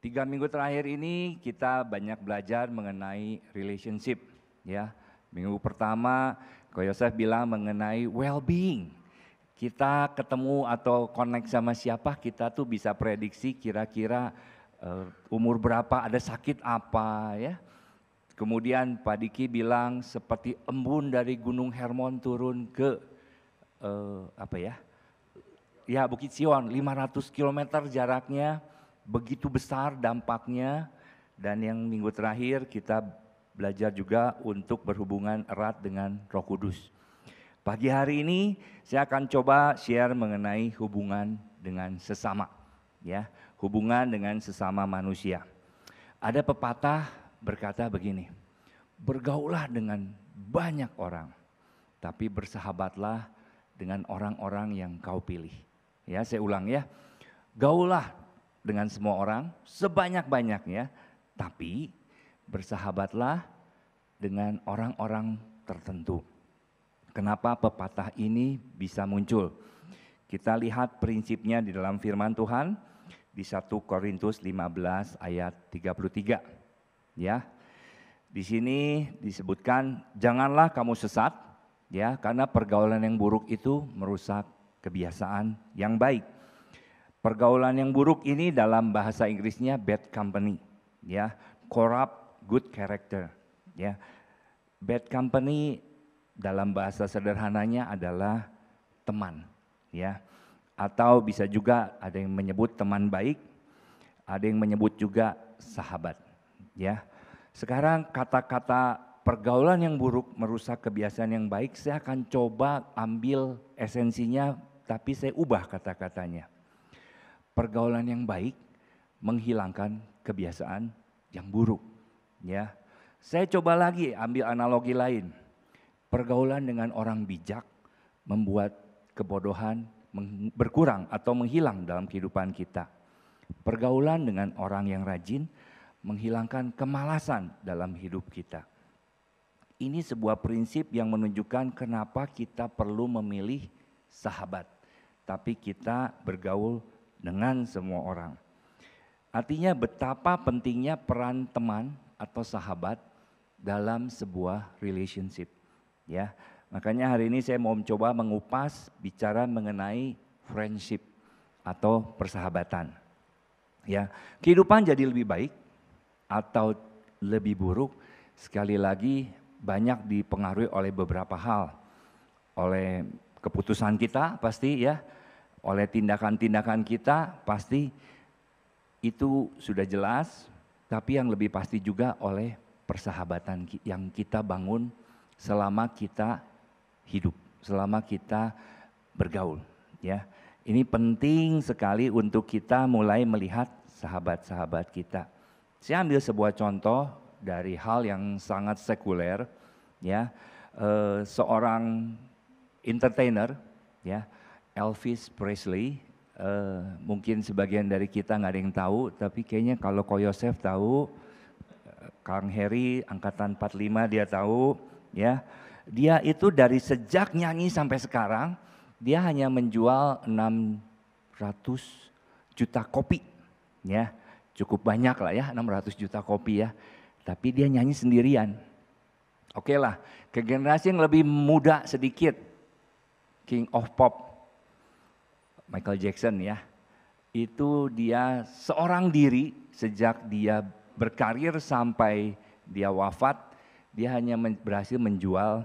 3 minggu terakhir ini kita banyak belajar mengenai relationship, ya. Minggu pertama, Ko Yosef bilang mengenai well-being. Kita ketemu atau connect sama siapa, kita tuh bisa prediksi kira-kira umur berapa, ada sakit apa, ya. Kemudian Pak Diki bilang seperti embun dari Gunung Hermon turun ke Bukit Sion, 500 km jaraknya. Begitu besar dampaknya, dan yang minggu terakhir kita belajar juga untuk berhubungan erat dengan Roh Kudus. Pagi hari ini saya akan coba share mengenai hubungan dengan sesama, ya, hubungan dengan sesama manusia. Ada pepatah berkata begini, bergaulah dengan banyak orang, tapi bersahabatlah dengan orang-orang yang kau pilih. Ya, saya ulang ya, gaulah dengan semua orang sebanyak-banyaknya, tapi bersahabatlah dengan orang-orang tertentu. Kenapa pepatah ini bisa muncul? Kita lihat prinsipnya di dalam firman Tuhan di 1 Korintus 15 ayat 33. Ya. Di sini disebutkan janganlah kamu sesat, ya, karena pergaulan yang buruk itu merusak kebiasaan yang baik. Pergaulan yang buruk ini dalam bahasa Inggrisnya bad company, ya, corrupt good character, ya. Bad company dalam bahasa sederhananya adalah teman, ya. Atau bisa juga ada yang menyebut teman baik, ada yang menyebut juga sahabat, ya. Sekarang kata-kata pergaulan yang buruk merusak kebiasaan yang baik, saya akan coba ambil esensinya, tapi saya ubah kata-katanya. Pergaulan yang baik menghilangkan kebiasaan yang buruk, ya. Saya coba lagi ambil analogi lain. Pergaulan dengan orang bijak membuat kebodohan berkurang atau menghilang dalam kehidupan kita. Pergaulan dengan orang yang rajin menghilangkan kemalasan dalam hidup kita. Ini sebuah prinsip yang menunjukkan kenapa kita perlu memilih sahabat, tapi kita bergaul dengan semua orang. Artinya betapa pentingnya peran teman atau sahabat dalam sebuah relationship, ya. Makanya hari ini saya mau mencoba mengupas bicara mengenai friendship atau persahabatan. Ya, kehidupan jadi lebih baik atau lebih buruk sekali lagi banyak dipengaruhi oleh beberapa hal. Oleh keputusan kita pasti, ya. Oleh tindakan-tindakan kita pasti itu sudah jelas, tapi yang lebih pasti juga oleh persahabatan yang kita bangun selama kita hidup, selama kita bergaul, ya. Ini penting sekali untuk kita mulai melihat sahabat-sahabat kita. Saya ambil sebuah contoh dari hal yang sangat sekuler, ya. Seorang entertainer, ya, Elvis Presley, mungkin sebagian dari kita nggak ada yang tahu, tapi kayaknya kalau Ko Yosef tahu, Kang Heri angkatan 45 dia tahu, ya. Dia itu dari sejak nyanyi sampai sekarang, dia hanya menjual 600 juta kopi, ya. Cukup banyak lah ya, 600 juta kopi ya. Tapi dia nyanyi sendirian. Oke lah, ke generasi yang lebih muda sedikit, King of Pop, Michael Jackson, ya, itu dia seorang diri sejak dia berkarir sampai dia wafat, dia hanya berhasil menjual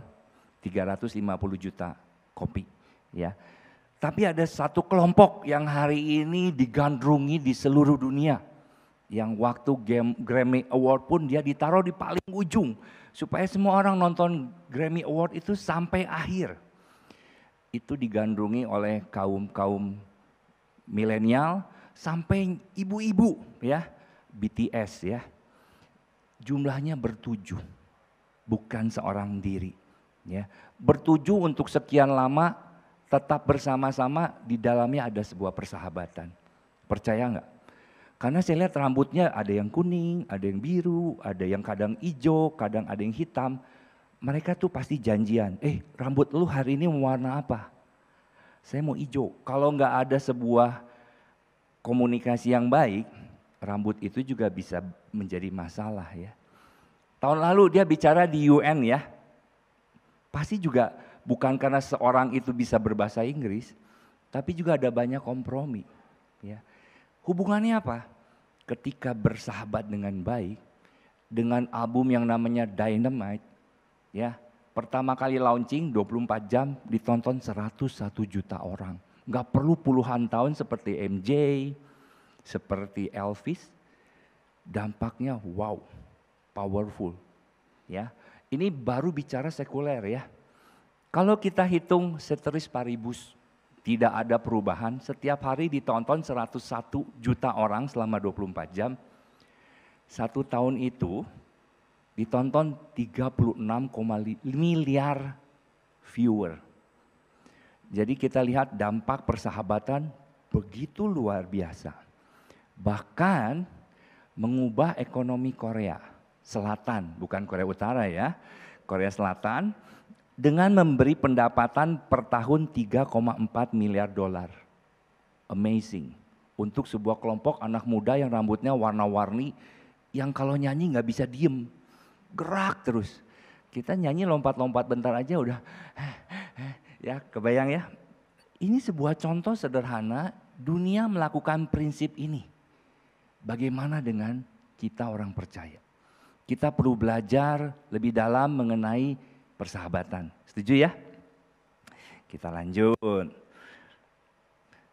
350 juta kopi, ya. Tapi ada satu kelompok yang hari ini digandrungi di seluruh dunia, yang waktu Grammy Award pun dia ditaruh di paling ujung supaya semua orang nonton Grammy Award itu sampai akhir. Itu digandrungi oleh kaum milenial sampai ibu-ibu, ya, BTS, ya. Jumlahnya bertujuh, bukan seorang diri, ya. Bertujuh untuk sekian lama tetap bersama-sama, di dalamnya ada sebuah persahabatan. Percaya nggak? Karena saya lihat rambutnya ada yang kuning, ada yang biru, ada yang kadang hijau, kadang ada yang hitam. Mereka tuh pasti janjian, rambut lu hari ini mau warna apa? Saya mau hijau. Kalau nggak ada sebuah komunikasi yang baik, rambut itu juga bisa menjadi masalah ya. Tahun lalu dia bicara di UN ya, pasti juga bukan karena seorang itu bisa berbahasa Inggris, tapi juga ada banyak kompromi. Ya. Hubungannya apa? Ketika bersahabat dengan baik, dengan album yang namanya Dynamite, ya pertama kali launching 24 jam ditonton 101 juta orang. Nggak perlu puluhan tahun seperti MJ, seperti Elvis, dampaknya wow, powerful. Ya, ini baru bicara sekuler ya. Kalau kita hitung ceteris paribus, tidak ada perubahan, setiap hari ditonton 101 juta orang selama 24 jam. Satu tahun itu ditonton 36,5 miliar viewer. Jadi kita lihat dampak persahabatan begitu luar biasa. Bahkan mengubah ekonomi Korea Selatan, bukan Korea Utara ya. Korea Selatan dengan memberi pendapatan per tahun 3,4 miliar dolar. Amazing. Untuk sebuah kelompok anak muda yang rambutnya warna-warni, yang kalau nyanyi nggak bisa diem, gerak terus. Kita nyanyi lompat-lompat bentar aja udah, ya kebayang ya. Ini sebuah contoh sederhana, dunia melakukan prinsip ini. Bagaimana dengan kita orang percaya? Kita perlu belajar lebih dalam mengenai persahabatan. Setuju ya? Kita lanjut.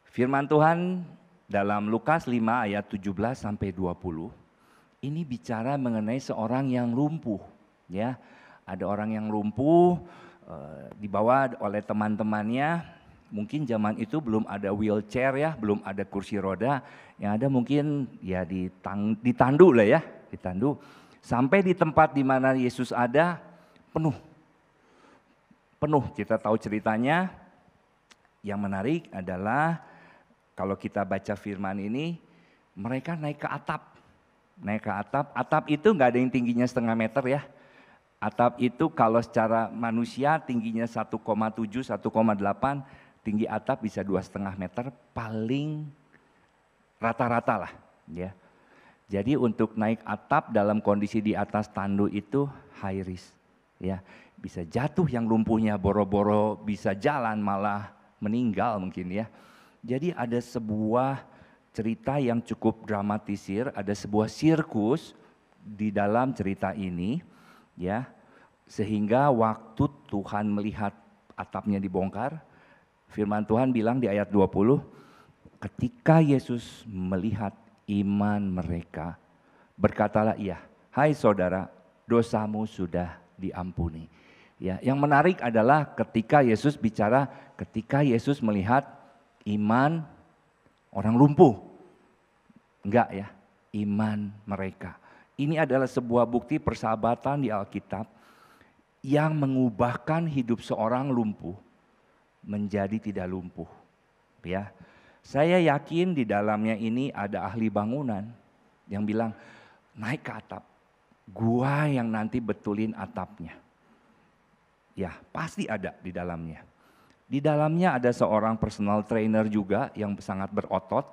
Firman Tuhan dalam Lukas 5 ayat 17 sampai 20. Ini bicara mengenai seorang yang lumpuh, ya. Ada orang yang lumpuh, dibawa oleh teman-temannya. Mungkin zaman itu belum ada wheelchair ya, belum ada kursi roda. Yang ada mungkin ya ditandu lah ya, ditandu. Sampai di tempat di mana Yesus ada, penuh. Penuh, kita tahu ceritanya. Yang menarik adalah kalau kita baca firman ini, mereka naik ke atap. Naik ke atap, atap itu nggak ada yang tingginya 0,5 meter ya. Atap itu kalau secara manusia tingginya 1,7, 1,8, tinggi atap bisa 2,5 meter, paling rata-rata lah ya. Jadi untuk naik atap dalam kondisi di atas tandu itu high risk ya. Bisa jatuh yang lumpuhnya boro-boro, bisa jalan malah meninggal mungkin ya. Jadi ada sebuah cerita yang cukup dramatisir, ada sebuah sirkus di dalam cerita ini, ya, sehingga waktu Tuhan melihat atapnya dibongkar, firman Tuhan bilang di ayat 20, ketika Yesus melihat iman mereka, berkatalah ia, hai saudara, dosamu sudah diampuni. Ya, yang menarik adalah ketika Yesus bicara, ketika Yesus melihat iman orang lumpuh. Enggak ya, iman mereka. Ini adalah sebuah bukti persahabatan di Alkitab yang mengubahkan hidup seorang lumpuh menjadi tidak lumpuh. Ya, saya yakin di dalamnya ini ada ahli bangunan yang bilang, naik ke atap, gua yang nanti betulin atapnya. Ya, pasti ada di dalamnya. Di dalamnya ada seorang personal trainer juga yang sangat berotot,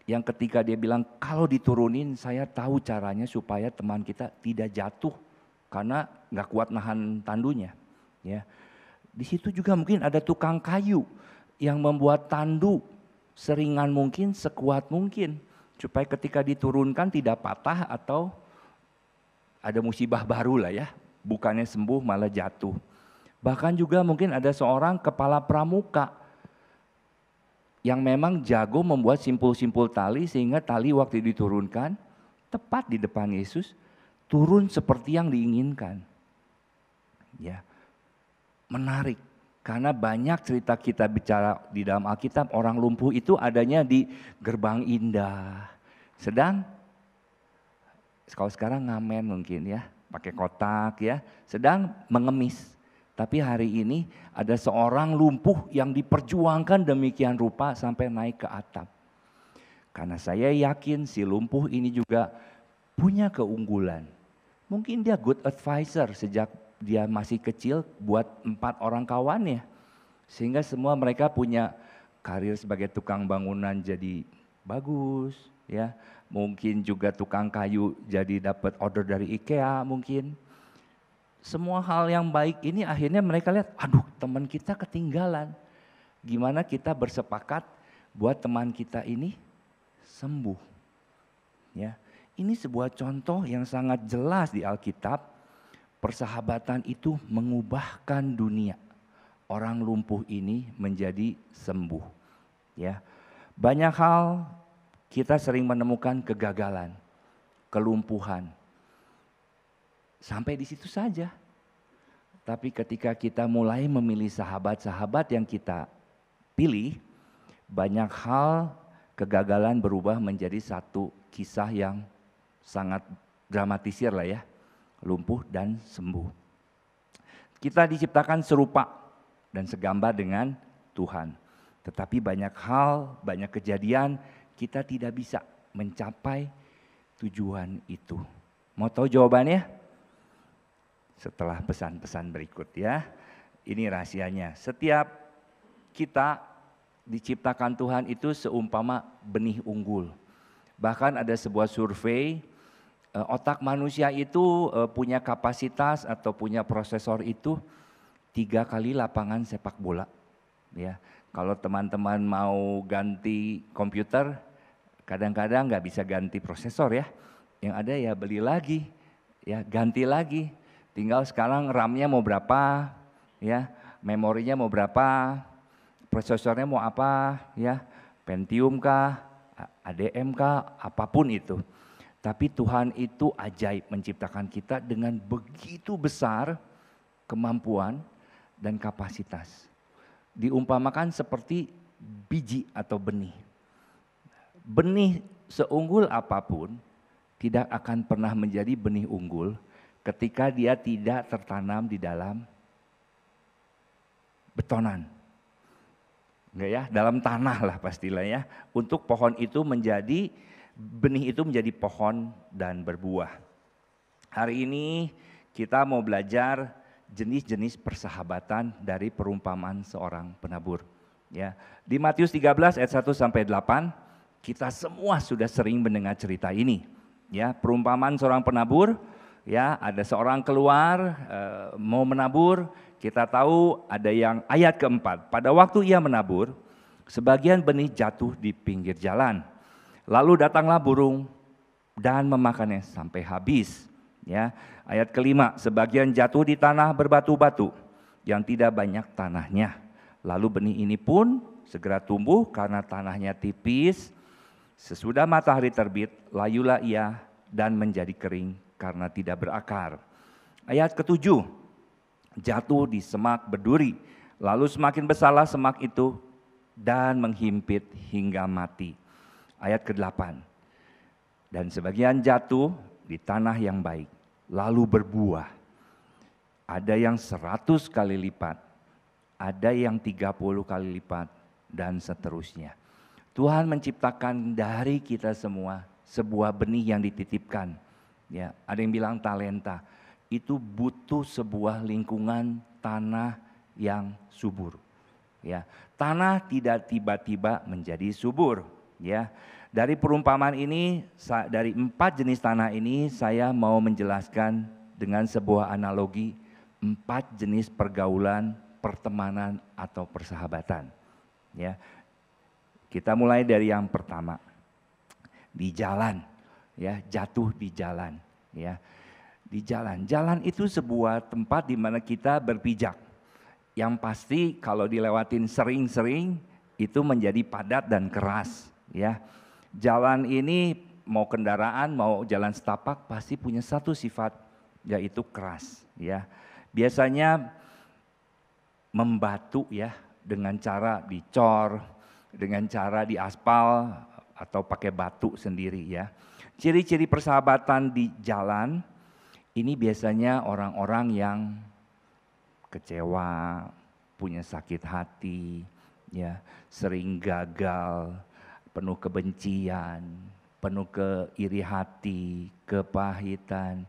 yang ketika dia bilang, kalau diturunin saya tahu caranya supaya teman kita tidak jatuh karena nggak kuat nahan tandunya. Ya, di situ juga mungkin ada tukang kayu yang membuat tandu seringan mungkin, sekuat mungkin, supaya ketika diturunkan tidak patah atau ada musibah baru lah ya, bukannya sembuh malah jatuh. Bahkan juga mungkin ada seorang kepala pramuka yang memang jago membuat simpul-simpul tali sehingga tali waktu diturunkan tepat di depan Yesus turun seperti yang diinginkan. Ya, menarik karena banyak cerita kita bicara di dalam Alkitab orang lumpuh itu adanya di Gerbang Indah. Sedang kalau sekarang ngamen mungkin ya, pakai kotak ya, sedang mengemis. Tapi hari ini ada seorang lumpuh yang diperjuangkan demikian rupa sampai naik ke atap. Karena saya yakin si lumpuh ini juga punya keunggulan. Mungkin dia good advisor sejak dia masih kecil buat 4 orang kawannya. Sehingga semua mereka punya karir sebagai tukang bangunan jadi bagus. ya. Mungkin juga tukang kayu jadi dapat order dari IKEA mungkin. Semua hal yang baik ini akhirnya mereka lihat, aduh teman kita ketinggalan. Gimana kita bersepakat buat teman kita ini sembuh. Ya, ini sebuah contoh yang sangat jelas di Alkitab. Persahabatan itu mengubahkan dunia. Orang lumpuh ini menjadi sembuh. Ya, banyak hal kita sering menemukan kegagalan, kelumpuhan. Sampai di situ saja. Tapi ketika kita mulai memilih sahabat-sahabat yang kita pilih, banyak hal kegagalan berubah menjadi satu kisah yang sangat dramatisir lah ya. Lumpuh dan sembuh. Kita diciptakan serupa dan segambar dengan Tuhan. Tetapi banyak hal, banyak kejadian kita tidak bisa mencapai tujuan itu. Mau tahu jawabannya? Setelah pesan-pesan berikut ya. Ini rahasianya. Setiap kita diciptakan Tuhan itu seumpama benih unggul. Bahkan ada sebuah survei, otak manusia itu punya kapasitas atau punya prosesor itu 3 kali lapangan sepak bola. Ya, kalau teman-teman mau ganti komputer, kadang-kadang nggak bisa ganti prosesor ya. Yang ada ya beli lagi, ya ganti lagi. Tinggal sekarang RAM-nya mau berapa, ya, memorinya mau berapa, prosesornya mau apa, ya, Pentium kah, ADM kah, apapun itu. Tapi Tuhan itu ajaib menciptakan kita dengan begitu besar kemampuan dan kapasitas. Diumpamakan seperti biji atau benih. Benih seunggul apapun tidak akan pernah menjadi benih unggul ketika dia tidak tertanam di dalam betonan. Enggak ya, dalam tanah lah pastilah ya. Untuk pohon itu menjadi, benih itu menjadi pohon dan berbuah. Hari ini kita mau belajar jenis-jenis persahabatan dari perumpamaan seorang penabur. Ya, di Matius 13 ayat 1 sampai 8, kita semua sudah sering mendengar cerita ini. Ya, perumpamaan seorang penabur, ya, ada seorang keluar mau menabur. Kita tahu ada yang ayat keempat. Pada waktu ia menabur, sebagian benih jatuh di pinggir jalan. Lalu datanglah burung dan memakannya sampai habis. Ya, ayat kelima, sebagian jatuh di tanah berbatu-batu yang tidak banyak tanahnya. Lalu benih ini pun segera tumbuh karena tanahnya tipis. Sesudah matahari terbit, layulah ia dan menjadi kering karena tidak berakar. Ayat ketujuh, jatuh di semak berduri. Lalu semakin besarlah semak itu dan menghimpit hingga mati. Ayat ke-8, dan sebagian jatuh di tanah yang baik, lalu berbuah. Ada yang 100 kali lipat, ada yang 30 kali lipat, dan seterusnya. Tuhan menciptakan dari kita semua sebuah benih yang dititipkan. Ya, ada yang bilang talenta, itu butuh sebuah lingkungan tanah yang subur. Ya, tanah tidak tiba-tiba menjadi subur. Ya, dari perumpamaan ini, dari 4 jenis tanah ini, saya mau menjelaskan dengan sebuah analogi 4 jenis pergaulan, pertemanan atau persahabatan. Ya, kita mulai dari yang pertama, di jalan. Ya, jatuh di jalan. Ya, di jalan. Jalan itu sebuah tempat di mana kita berpijak. Yang pasti kalau dilewatin sering-sering itu menjadi padat dan keras. Ya, jalan ini mau kendaraan mau jalan setapak pasti punya satu sifat, yaitu keras. Ya, biasanya membatu ya dengan cara dicor, dengan cara diaspal atau pakai batu sendiri ya. Ciri-ciri persahabatan di jalan ini biasanya orang-orang yang kecewa, punya sakit hati, ya, sering gagal, penuh kebencian, penuh keiri hati, kepahitan.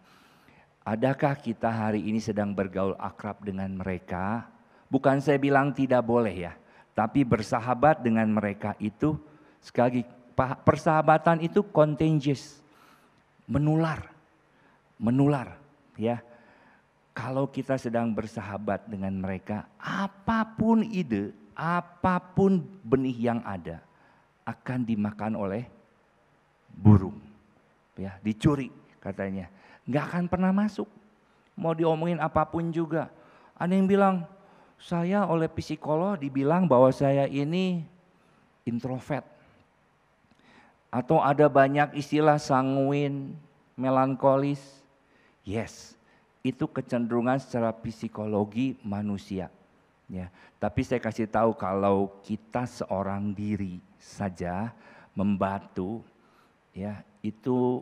Adakah kita hari ini sedang bergaul akrab dengan mereka? Bukan saya bilang tidak boleh ya, tapi bersahabat dengan mereka itu sekali lagi Persahabatan itu contagious, menular, ya. Kalau kita sedang bersahabat dengan mereka, apapun ide, apapun benih yang ada akan dimakan oleh burung, ya, dicuri katanya, nggak akan pernah masuk. Mau diomongin apapun juga. Ada yang bilang, saya oleh psikolog dibilang bahwa saya ini introvert. Atau ada banyak istilah sanguin, melankolis. Yes, itu kecenderungan secara psikologi manusia. Ya, tapi saya kasih tahu kalau kita seorang diri saja membatu, ya itu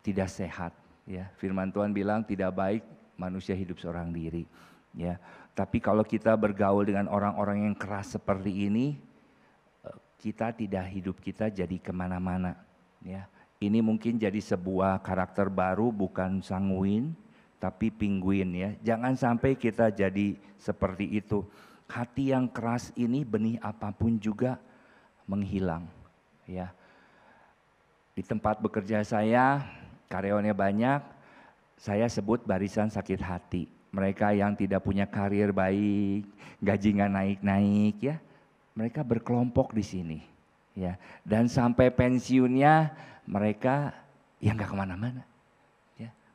tidak sehat. Ya, firman Tuhan bilang tidak baik manusia hidup seorang diri. Ya, tapi kalau kita bergaul dengan orang-orang yang keras seperti ini, kita tidak, hidup kita jadi kemana-mana. Ya, ini mungkin jadi sebuah karakter baru, bukan sanguin, tapi penguin, ya. Jangan sampai kita jadi seperti itu. Hati yang keras ini benih apapun juga menghilang, ya. Di tempat bekerja saya, karyawannya banyak, saya sebut barisan sakit hati. Mereka yang tidak punya karir baik, gaji nggak naik-naik, ya. Mereka berkelompok di sini, ya. Dan sampai pensiunnya mereka yang nggak kemana-mana.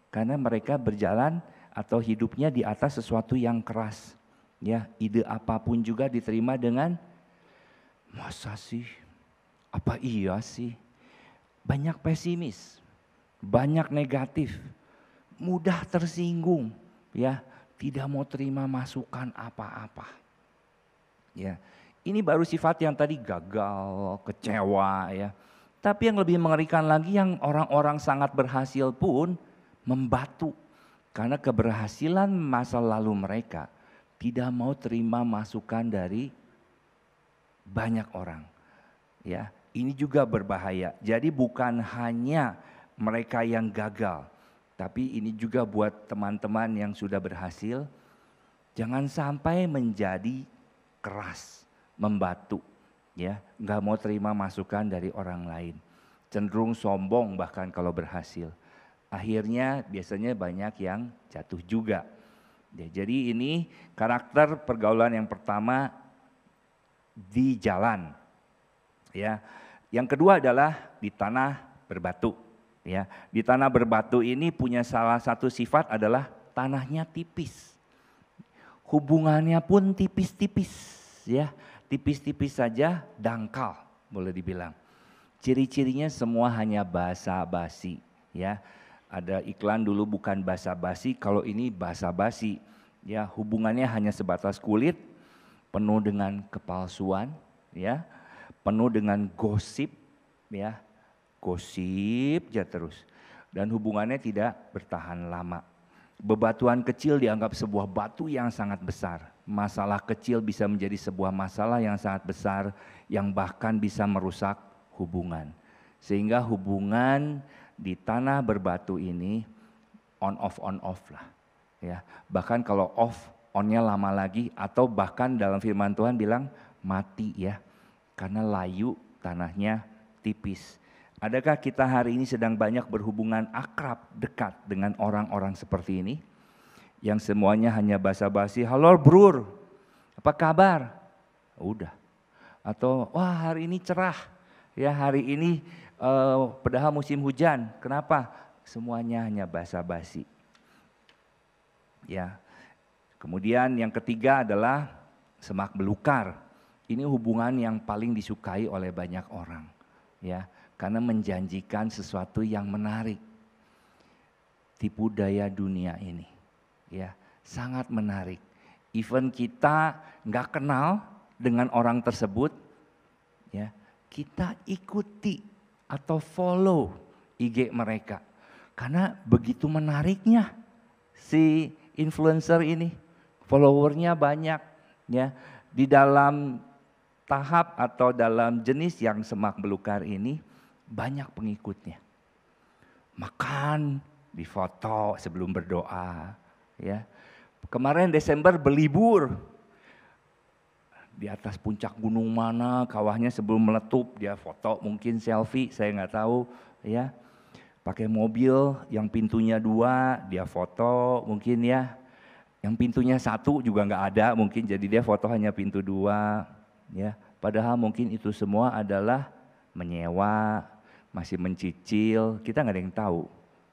Karena mereka berjalan atau hidupnya di atas sesuatu yang keras. Ya, ide apapun juga diterima dengan masa sih? Apa iya sih? Banyak pesimis, banyak negatif, mudah tersinggung, ya, tidak mau terima masukan apa-apa. Ya, ini baru sifat yang tadi gagal, kecewa, ya. Tapi yang lebih mengerikan lagi yang orang-orang sangat berhasil pun membatu karena keberhasilan masa lalu mereka, tidak mau terima masukan dari banyak orang. Ya, ini juga berbahaya. Jadi bukan hanya mereka yang gagal, tapi ini juga buat teman-teman yang sudah berhasil, jangan sampai menjadi keras, membatu, ya, nggak mau terima masukan dari orang lain, cenderung sombong bahkan kalau berhasil. Akhirnya biasanya banyak yang jatuh juga. Ya, jadi ini karakter pergaulan yang pertama di jalan. Ya, yang kedua adalah di tanah berbatu. Ya, di tanah berbatu ini punya salah satu sifat adalah tanahnya tipis. Hubungannya pun tipis-tipis, ya, tipis-tipis saja, dangkal boleh dibilang. Ciri-cirinya semua hanya basa-basi, ya. Ada iklan dulu bukan basa-basi, kalau ini basa-basi. Ya, hubungannya hanya sebatas kulit, penuh dengan kepalsuan, ya, penuh dengan gosip, ya, gosip aja terus. Dan hubungannya tidak bertahan lama. Bebatuan kecil dianggap sebuah batu yang sangat besar. Masalah kecil bisa menjadi sebuah masalah yang sangat besar, yang bahkan bisa merusak hubungan. Sehingga hubungan di tanah berbatu ini on off lah, ya. Bahkan kalau off, onnya lama lagi, atau bahkan dalam firman Tuhan bilang mati, ya, karena layu, tanahnya tipis. Adakah kita hari ini sedang banyak berhubungan akrab, dekat dengan orang-orang seperti ini, yang semuanya hanya basa-basi, halo brur, apa kabar? Udah. Atau wah hari ini cerah, ya, hari ini padahal musim hujan, kenapa? Semuanya hanya basa-basi. Ya. Kemudian yang ketiga adalah semak belukar. Ini hubungan yang paling disukai oleh banyak orang, ya, karena menjanjikan sesuatu yang menarik. Tipu daya dunia ini, ya, sangat menarik. Even kita nggak kenal dengan orang tersebut, ya, kita ikuti atau follow IG mereka. Karena begitu menariknya si influencer ini, followernya banyak, ya. Di dalam tahap atau dalam jenis yang semak belukar ini banyak pengikutnya. Makan, difoto sebelum berdoa, ya. Kemarin Desember berlibur di atas puncak gunung mana, kawahnya sebelum meletup dia foto, mungkin selfie, saya nggak tahu ya. Pakai mobil yang pintunya 2, dia foto mungkin ya. Yang pintunya 1 juga nggak ada mungkin, jadi dia foto hanya pintu 2 ya. Padahal mungkin itu semua adalah menyewa, masih mencicil, kita nggak ada yang tahu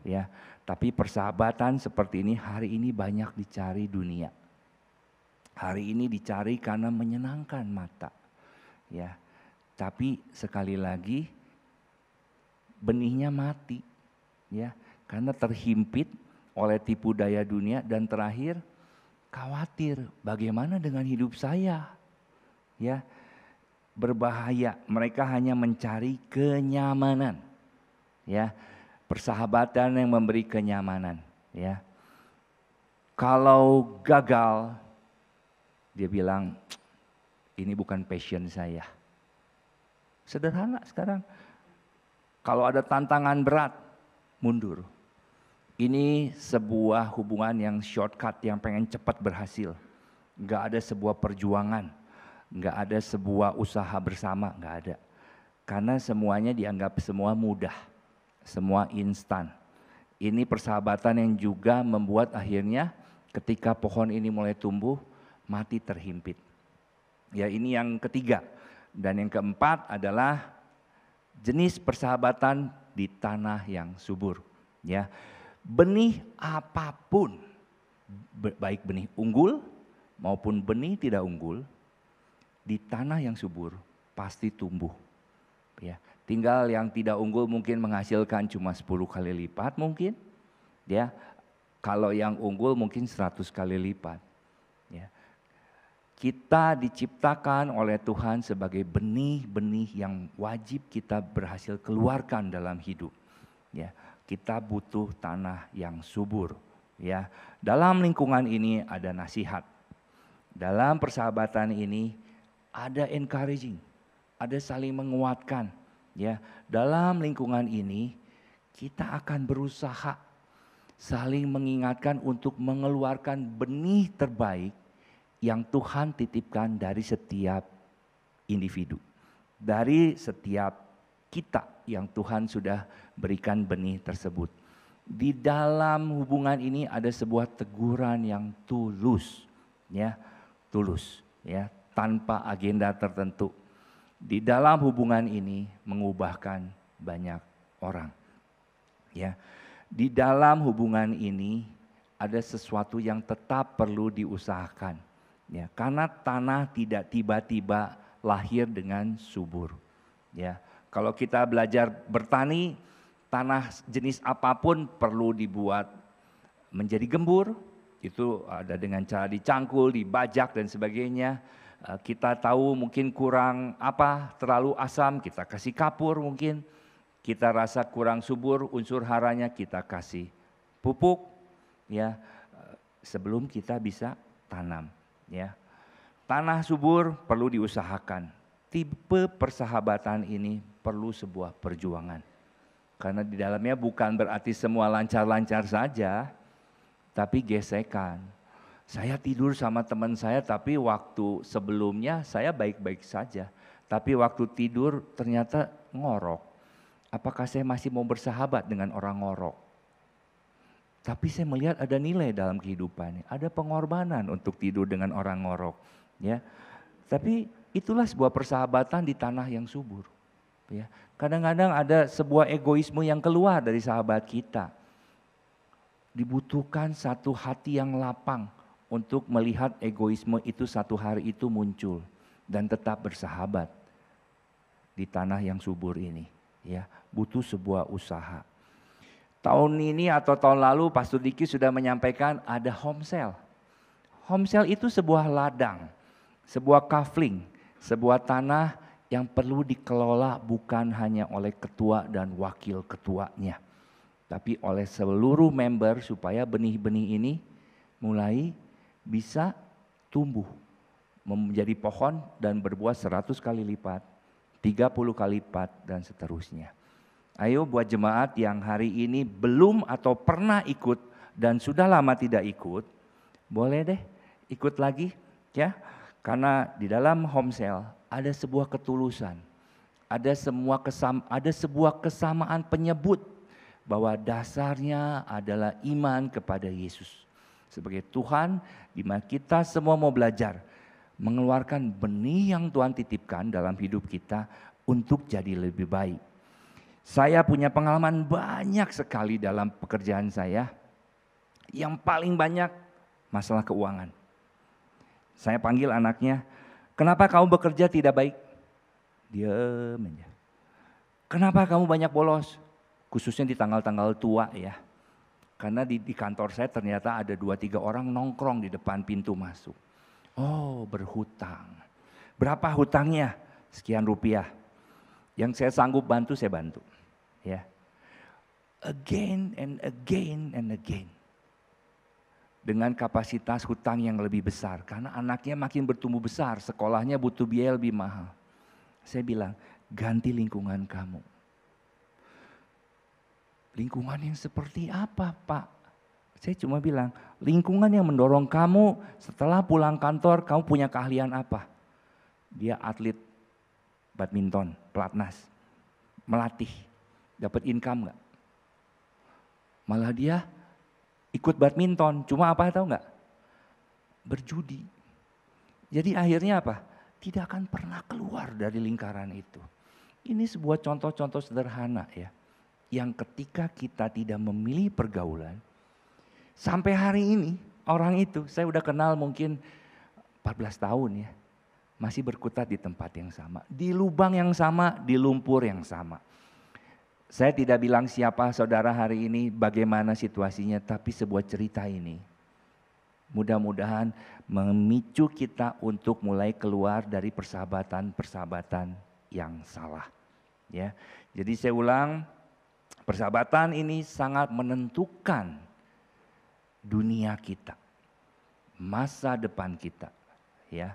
ya. Tapi persahabatan seperti ini hari ini banyak dicari dunia. Hari ini dicari karena menyenangkan mata. Ya. Tapi sekali lagi benihnya mati. Ya, karena terhimpit oleh tipu daya dunia, dan terakhir khawatir bagaimana dengan hidup saya. Ya. Berbahaya, mereka hanya mencari kenyamanan. Ya. Persahabatan yang memberi kenyamanan, ya. Kalau gagal, dia bilang, ini bukan passion saya. Sederhana sekarang. Kalau ada tantangan berat, mundur. Ini sebuah hubungan yang shortcut, yang pengen cepat berhasil. Nggak ada sebuah perjuangan, nggak ada sebuah usaha bersama, nggak ada. Karena semuanya dianggap semua mudah. Semua instan. Ini persahabatan yang juga membuat akhirnya ketika pohon ini mulai tumbuh, mati terhimpit. Ya, ini yang ketiga. Dan yang keempat adalah jenis persahabatan di tanah yang subur. Ya, benih apapun, baik benih unggul maupun benih tidak unggul, di tanah yang subur pasti tumbuh. Ya. Tinggal yang tidak unggul mungkin menghasilkan cuma 10 kali lipat mungkin. Ya. Kalau yang unggul mungkin 100 kali lipat. Ya. Kita diciptakan oleh Tuhan sebagai benih-benih yang wajib kita berhasil keluarkan dalam hidup. Ya. Kita butuh tanah yang subur. Ya. Dalam lingkungan ini ada nasihat. Dalam persahabatan ini ada encouraging, ada saling menguatkan. Ya, dalam lingkungan ini kita akan berusaha saling mengingatkan untuk mengeluarkan benih terbaik yang Tuhan titipkan dari setiap individu, dari setiap kita yang Tuhan sudah berikan benih tersebut. Di dalam hubungan ini ada sebuah teguran yang tulus, ya, tulus, ya, tanpa agenda tertentu. Di dalam hubungan ini mengubahkan banyak orang. Ya. Di dalam hubungan ini ada sesuatu yang tetap perlu diusahakan. Ya, karena tanah tidak tiba-tiba lahir dengan subur. Ya. Kalau kita belajar bertani, tanah jenis apapun perlu dibuat menjadi gembur. Itu ada dengan cara dicangkul, dibajak dan sebagainya. Kita tahu mungkin kurang terlalu asam, kita kasih kapur mungkin. Kita rasa kurang subur unsur haranya, kita kasih pupuk, ya, sebelum kita bisa tanam. Ya. Tanah subur perlu diusahakan. Tipe persahabatan ini perlu sebuah perjuangan. Karena di dalamnya bukan berarti semua lancar-lancar saja, tapi gesekan. Saya tidur sama teman saya, tapi waktu sebelumnya saya baik-baik saja. Tapi waktu tidur ternyata ngorok. Apakah saya masih mau bersahabat dengan orang ngorok? Tapi saya melihat ada nilai dalam kehidupannya. Ada pengorbanan untuk tidur dengan orang ngorok. Ya. Tapi itulah sebuah persahabatan di tanah yang subur. Ya. Kadang-kadang ada sebuah egoisme yang keluar dari sahabat kita. Dibutuhkan satu hati yang lapang untuk melihat egoisme itu satu hari itu muncul dan tetap bersahabat di tanah yang subur ini. Ya, butuh sebuah usaha. Tahun ini atau tahun lalu Pastor Diki sudah menyampaikan ada home cell. Home cell itu sebuah ladang, sebuah kafling, sebuah tanah yang perlu dikelola bukan hanya oleh ketua dan wakil ketuanya, tapi oleh seluruh member supaya benih-benih ini mulai bisa tumbuh menjadi pohon dan berbuah 100 kali lipat, 30 kali lipat dan seterusnya. Ayo buat jemaat yang hari ini belum atau pernah ikut dan sudah lama tidak ikut, boleh deh ikut lagi ya. Karena di dalam home cell ada sebuah ketulusan, ada sebuah kesamaan penyebut bahwa dasarnya adalah iman kepada Yesus sebagai Tuhan, di mana kita semua mau belajar mengeluarkan benih yang Tuhan titipkan dalam hidup kita untuk jadi lebih baik. Saya punya pengalaman banyak sekali dalam pekerjaan saya. Yang paling banyak masalah keuangan. Saya panggil anaknya, kenapa kamu bekerja tidak baik? Diam aja. Kenapa kamu banyak bolos? Khususnya di tanggal-tanggal tua ya. Karena di kantor saya ternyata ada 2-3 orang nongkrong di depan pintu masuk. Oh, berhutang. Berapa hutangnya? Sekian rupiah. Yang saya sanggup bantu, saya bantu. Ya. Again and again and again. Dengan kapasitas hutang yang lebih besar. Karena anaknya makin bertumbuh besar, sekolahnya butuh biaya lebih mahal. Saya bilang, ganti lingkungan kamu. Lingkungan yang seperti apa, Pak? Saya cuma bilang, lingkungan yang mendorong kamu setelah pulang kantor, kamu punya keahlian apa? Dia atlet badminton, pelatnas, melatih, dapat income nggak? Malah dia ikut badminton, cuma apa tahu nggak? Berjudi. Jadi akhirnya apa? Tidak akan pernah keluar dari lingkaran itu. Ini sebuah contoh-contoh sederhana ya. Yang ketika kita tidak memilih pergaulan, sampai hari ini orang itu saya udah kenal mungkin 14 tahun ya. Masih berkutat di tempat yang sama, di lubang yang sama, di lumpur yang sama. Saya tidak bilang siapa saudara hari ini, bagaimana situasinya, tapi sebuah cerita ini mudah-mudahan memicu kita untuk mulai keluar dari persahabatan-persahabatan yang salah. Ya, jadi saya ulang, persahabatan ini sangat menentukan dunia kita, masa depan kita, ya.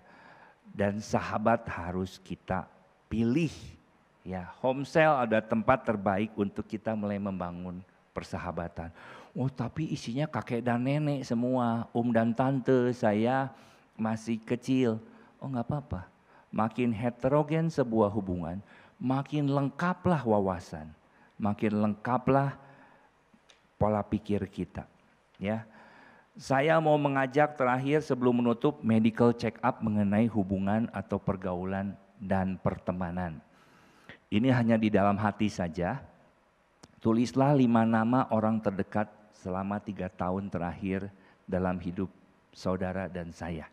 Dan sahabat harus kita pilih. Ya, home cell ada tempat terbaik untuk kita mulai membangun persahabatan. Oh, tapi isinya kakek dan nenek semua, dan tante, saya masih kecil. Oh, nggak apa-apa. Makin heterogen sebuah hubungan, makin lengkaplah wawasan, makin lengkaplah pola pikir kita. Ya, saya mau mengajak terakhir sebelum menutup medical check up mengenai hubungan atau pergaulan dan pertemanan. Ini hanya di dalam hati saja. Tulislah 5 nama orang terdekat selama 3 tahun terakhir dalam hidup saudara dan saya.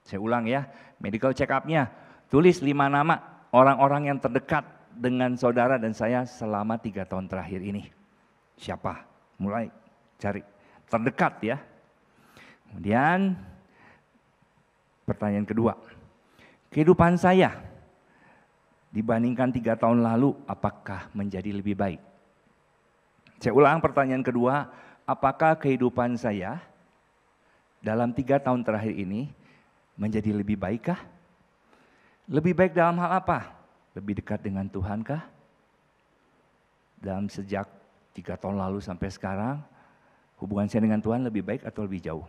Saya ulang ya, medical check up-nya. Tulis 5 nama orang-orang yang terdekat dengan saudara dan saya selama 3 tahun terakhir ini. Siapa? Mulai cari. Terdekat ya. Kemudian pertanyaan kedua. Kehidupan saya dibandingkan 3 tahun lalu, apakah menjadi lebih baik? Saya ulang pertanyaan kedua, apakah kehidupan saya dalam 3 tahun terakhir ini menjadi lebih baikkah? Lebih baik dalam hal apa? Lebih dekat dengan Tuhan kah? Dalam sejak 3 tahun lalu sampai sekarang, hubungan saya dengan Tuhan lebih baik atau lebih jauh?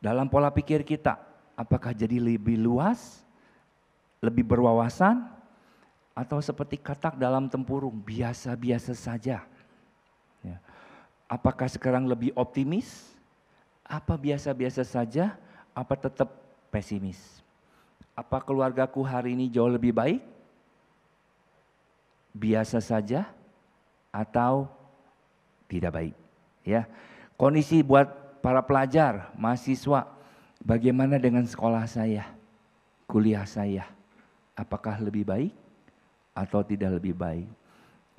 Dalam pola pikir kita, apakah jadi lebih luas? Lebih berwawasan, atau seperti katak dalam tempurung, biasa-biasa saja. Ya. Apakah sekarang lebih optimis? Apa biasa-biasa saja? Apa tetap pesimis? Apa keluargaku hari ini jauh lebih baik? Biasa saja? Atau tidak baik? Ya. Kondisi buat para pelajar, mahasiswa, bagaimana dengan sekolah saya, kuliah saya? Apakah lebih baik atau tidak lebih baik?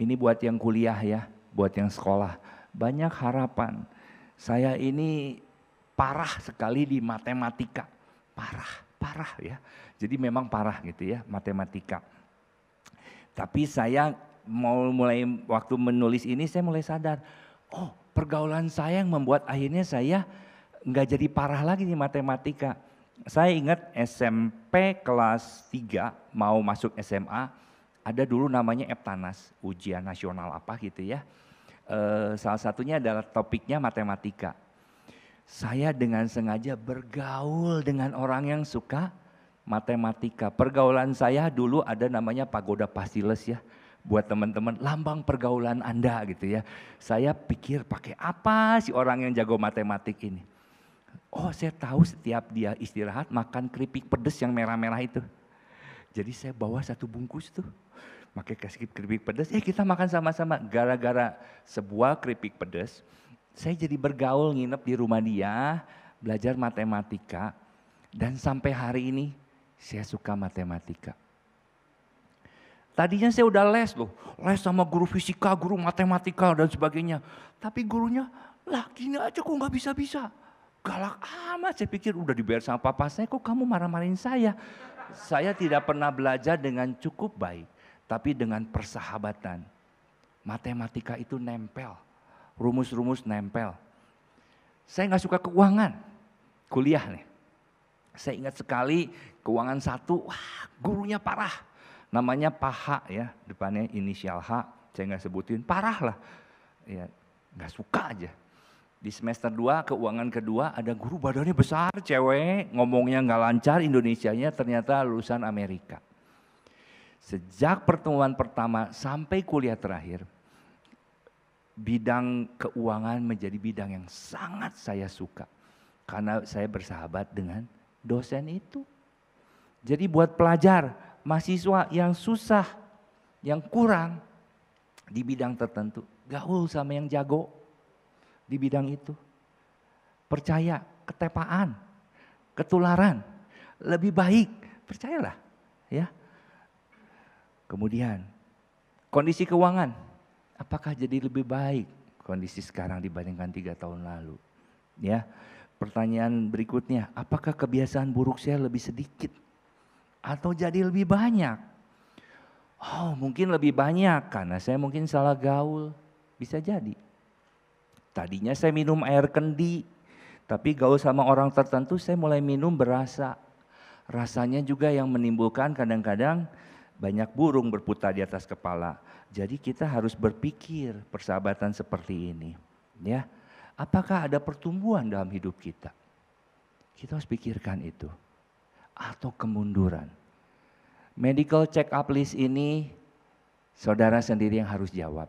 Ini buat yang kuliah ya, buat yang sekolah. Banyak harapan. Saya ini parah sekali di matematika. Parah ya. Jadi memang parah gitu ya matematika. Tapi saya mulai waktu menulis ini saya mulai sadar. Oh, pergaulan saya yang membuat akhirnya saya nggak jadi parah lagi di matematika. Saya ingat SMP kelas 3 mau masuk SMA, ada dulu namanya Eptanas, ujian nasional apa gitu ya. Salah satunya adalah topiknya matematika. Saya dengan sengaja bergaul dengan orang yang suka matematika. Pergaulan saya dulu ada namanya pagoda Pasiles ya. Buat teman-teman, lambang pergaulan Anda gitu ya. Saya pikir pakai apa sih orang yang jago matematik ini. Oh, saya tahu setiap dia istirahat makan keripik pedes yang merah-merah itu. Jadi saya bawa satu bungkus tuh. Pakai kasih keripik pedes, kita makan sama-sama. Gara-gara sebuah keripik pedes, saya jadi bergaul nginep di rumah dia, belajar matematika. Dan sampai hari ini saya suka matematika. Tadinya saya udah les loh, les sama guru fisika, guru matematika dan sebagainya. Tapi gurunya, lah gini aja kok nggak bisa-bisa. Galak amat, saya pikir udah dibayar sama papa saya, kok kamu marah-marahin saya. Saya tidak pernah belajar dengan cukup baik, tapi dengan persahabatan. Matematika itu nempel, rumus-rumus nempel. Saya nggak suka keuangan, kuliah nih. Saya ingat sekali keuangan 1, wah gurunya parah. Namanya Pak H ya, depannya inisial H, saya nggak sebutin, parah lah. Ya, nggak suka aja. Di semester 2, keuangan kedua ada guru badannya besar, cewek, ngomongnya nggak lancar, Indonesianya ternyata lulusan Amerika. Sejak pertemuan pertama sampai kuliah terakhir, bidang keuangan menjadi bidang yang sangat saya suka. Karena saya bersahabat dengan dosen itu. Jadi buat pelajar, mahasiswa yang susah, yang kurang di bidang tertentu, gaul sama yang jago di bidang itu. Percaya, ketepaan, ketularan, lebih baik, percayalah ya. Kemudian kondisi keuangan, apakah jadi lebih baik kondisi sekarang dibandingkan 3 tahun lalu? Ya, pertanyaan berikutnya, apakah kebiasaan buruk saya lebih sedikit atau jadi lebih banyak? Oh, mungkin lebih banyak karena saya mungkin salah gaul, bisa jadi. Tadinya saya minum air kendi, tapi gaul sama orang tertentu saya mulai minum berasa. Rasanya juga yang menimbulkan kadang-kadang banyak burung berputar di atas kepala. Jadi kita harus berpikir persahabatan seperti ini. Ya, apakah ada pertumbuhan dalam hidup kita? Kita harus pikirkan itu. Atau kemunduran. Medical check up list ini saudara sendiri yang harus jawab.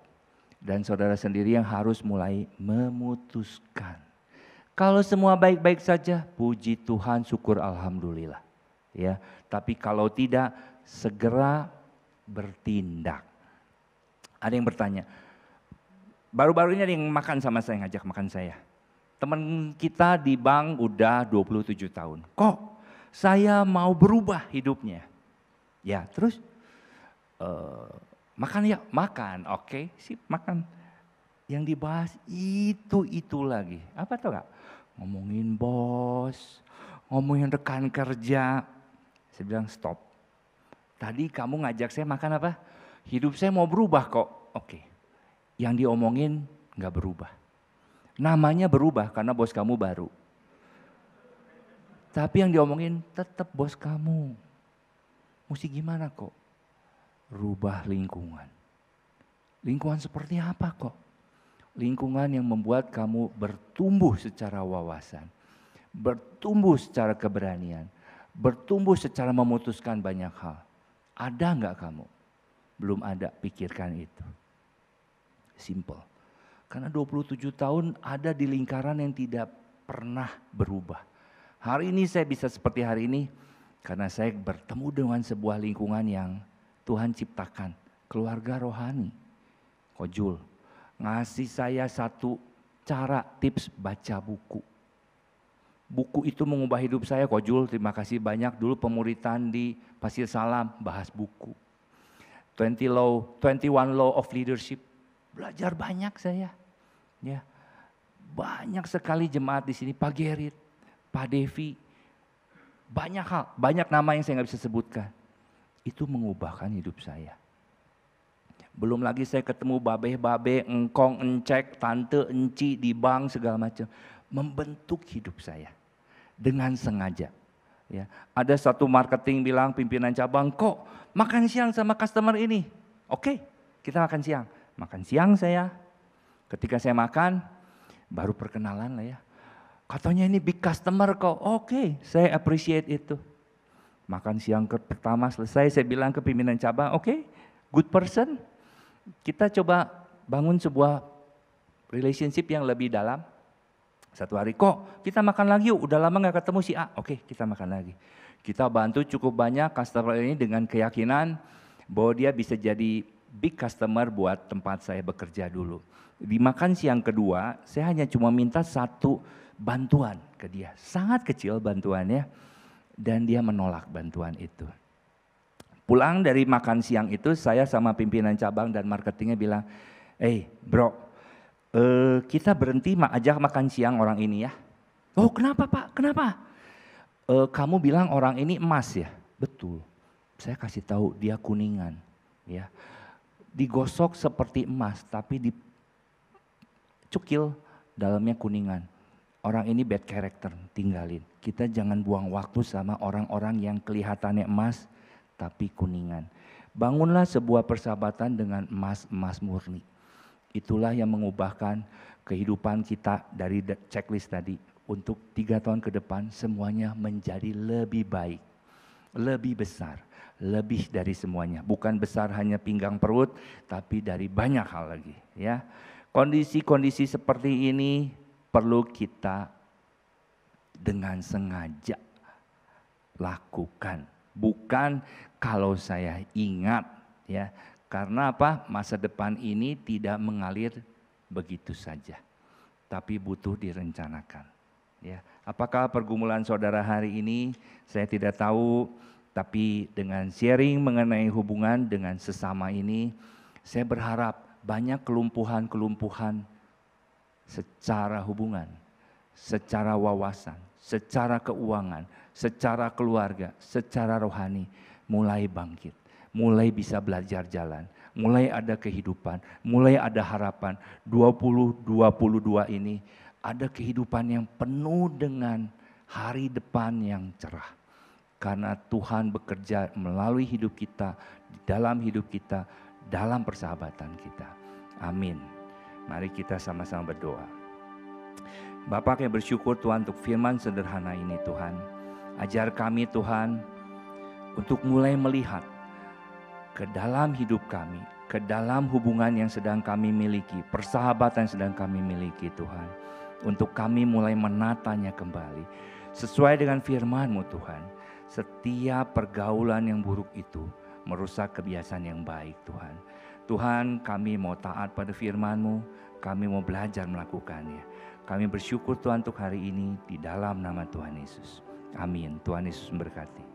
Dan saudara sendiri yang harus mulai memutuskan. Kalau semua baik-baik saja, puji Tuhan, syukur alhamdulillah. Ya, tapi kalau tidak, segera bertindak. Ada yang bertanya, baru-baru ini ada yang makan sama saya, ngajak makan saya. Teman kita di bank udah 27 tahun. Kok saya mau berubah hidupnya? Ya terus makan ya, makan, oke, sip makan. Yang dibahas itu lagi, apa tau gak? Ngomongin bos, ngomongin rekan kerja. Saya bilang stop. Tadi kamu ngajak saya makan apa? Hidup saya mau berubah kok. Oke. Yang diomongin gak berubah. Namanya berubah karena bos kamu baru. Tapi yang diomongin tetap bos kamu. Mesti gimana kok? Rubah lingkungan. Lingkungan seperti apa kok? Lingkungan yang membuat kamu bertumbuh secara wawasan. Bertumbuh secara keberanian. Bertumbuh secara memutuskan banyak hal. Ada enggak kamu? Belum ada, pikirkan itu. Simple. Karena 27 tahun ada di lingkaran yang tidak pernah berubah. Hari ini saya bisa seperti hari ini karena saya bertemu dengan sebuah lingkungan yang Tuhan ciptakan. Keluarga rohani. Kojul ngasih saya satu cara tips baca buku. Buku itu mengubah hidup saya, Kojul. Terima kasih banyak. Dulu pemuritan di Pasir Salam bahas buku. 21 Law of Leadership. Belajar banyak saya. Ya. Banyak sekali jemaat di sini, Pak Gerit, Pak Devi. Banyak hal, banyak nama yang saya nggak bisa sebutkan. Itu mengubahkan hidup saya. Belum lagi saya ketemu babe-babe, engkong, encek, tante, enci di bank segala macam. Membentuk hidup saya dengan sengaja. Ya, ada satu marketing bilang pimpinan cabang, kok makan siang sama customer ini? Oke, kita makan siang. Makan siang saya. Ketika saya makan, baru perkenalan lah ya. Katanya ini big customer kok. Oke, saya appreciate itu. Makan siang pertama selesai, saya bilang ke pimpinan cabang, oke, good person. Kita coba bangun sebuah relationship yang lebih dalam. Satu hari, kok kita makan lagi yuk, udah lama gak ketemu si A. Oke, kita makan lagi. Kita bantu cukup banyak customer ini dengan keyakinan bahwa dia bisa jadi big customer buat tempat saya bekerja dulu. Di makan siang kedua, saya hanya cuma minta satu bantuan ke dia. Sangat kecil bantuannya, dan dia menolak bantuan itu. Pulang dari makan siang itu, saya sama pimpinan cabang dan marketingnya bilang, bro, kita berhenti ajak makan siang orang ini ya. Oh kenapa Pak, kenapa? Kamu bilang orang ini emas ya? Betul, saya kasih tahu dia kuningan. Ya, digosok seperti emas tapi dicukil dalamnya kuningan. Orang ini bad character, tinggalin. Kita jangan buang waktu sama orang-orang yang kelihatannya emas tapi kuningan. Bangunlah sebuah persahabatan dengan emas murni. Itulah yang mengubahkan kehidupan kita dari checklist tadi. Untuk 3 tahun ke depan semuanya menjadi lebih baik, lebih besar, lebih dari semuanya. Bukan besar hanya pinggang perut, tapi dari banyak hal lagi. Ya, kondisi-kondisi seperti ini perlu kita dengan sengaja lakukan. Bukan kalau saya ingat ya. Karena apa? Masa depan ini tidak mengalir begitu saja. Tapi butuh direncanakan. Ya. Apakah pergumulan saudara hari ini? Saya tidak tahu. Tapi dengan sharing mengenai hubungan dengan sesama ini, saya berharap banyak kelumpuhan-kelumpuhan secara hubungan, secara wawasan, secara keuangan, secara keluarga, secara rohani mulai bangkit, mulai bisa belajar jalan, mulai ada kehidupan, mulai ada harapan. 2022 ini ada kehidupan yang penuh dengan hari depan yang cerah. Karena Tuhan bekerja melalui hidup kita, di dalam hidup kita, dalam persahabatan kita. Amin. Mari kita sama-sama berdoa. Bapa, kami bersyukur Tuhan untuk firman sederhana ini Tuhan. Ajar kami Tuhan untuk mulai melihat ke dalam hidup kami, ke dalam hubungan yang sedang kami miliki, persahabatan yang sedang kami miliki Tuhan. Untuk kami mulai menatanya kembali. Sesuai dengan firman-Mu Tuhan, setiap pergaulan yang buruk itu merusak kebiasaan yang baik Tuhan. Tuhan, kami mau taat pada firman-Mu, kami mau belajar melakukannya. Kami bersyukur Tuhan untuk hari ini di dalam nama Tuhan Yesus. Amin. Tuhan Yesus memberkati.